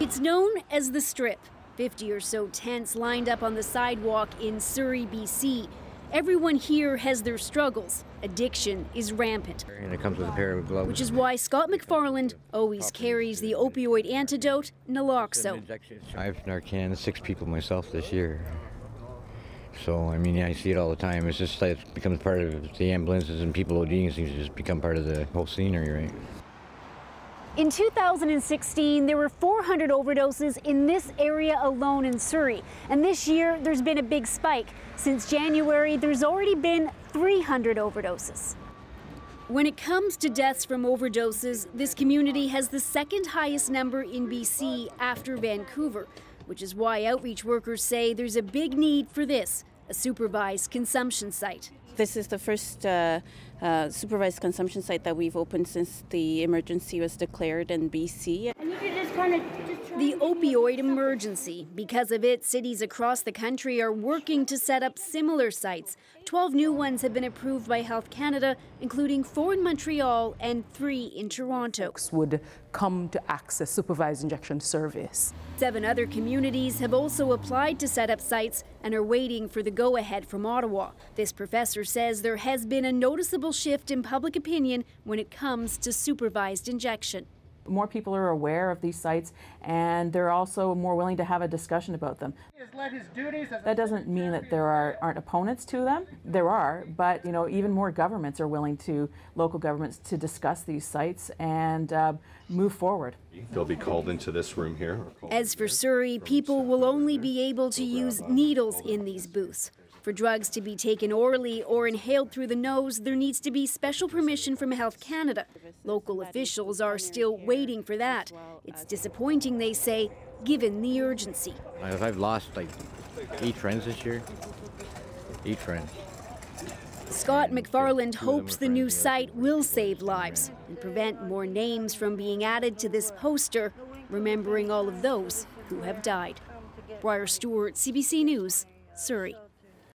It's known as the Strip. 50 or so tents lined up on the sidewalk in Surrey, BC. Everyone here has their struggles. Addiction is rampant. And it comes with a pair of gloves. Which is why Scott McFarland always carries the opioid antidote, naloxone. I've Narcan 6 people myself this year. So, I mean, I see it all the time. It's just like it becomes part of the ambulances and people ODing seems to just become part of the whole scenery, right? In 2016, there were 400 overdoses in this area alone in Surrey. And this year, there's been a big spike. Since January, there's already been 300 overdoses. When it comes to deaths from overdoses, this community has the second highest number in BC after Vancouver, which is why outreach workers say there's a big need for this, a supervised consumption site. This is the first supervised consumption site that we've opened since the emergency was declared in BC. The opioid emergency. Because of it, cities across the country are working to set up similar sites. 12 new ones have been approved by Health Canada, including 4 in Montreal and 3 in Toronto. Would come to access supervised injection service. 7 other communities have also applied to set up sites and are waiting for the go-ahead from Ottawa. This professor says there has been a noticeable shift in public opinion when it comes to supervised injection. More people are aware of these sites, and they're also more willing to have a discussion about them. That doesn't mean that there aren't opponents to them. There are, but even more governments are willing to, local governments, to discuss these sites and move forward. They'll be called into this room here. As for Surrey, people will only be able to use needles in these booths. For drugs to be taken orally or inhaled through the nose, there needs to be special permission from Health Canada. Local officials are still waiting for that. It's disappointing, they say, given the urgency. I've lost like 8 friends this year. 8 friends. Scott McFarland hopes the new site will save lives and prevent more names from being added to this poster, remembering all of those who have died. Briar Stewart, CBC News, Surrey.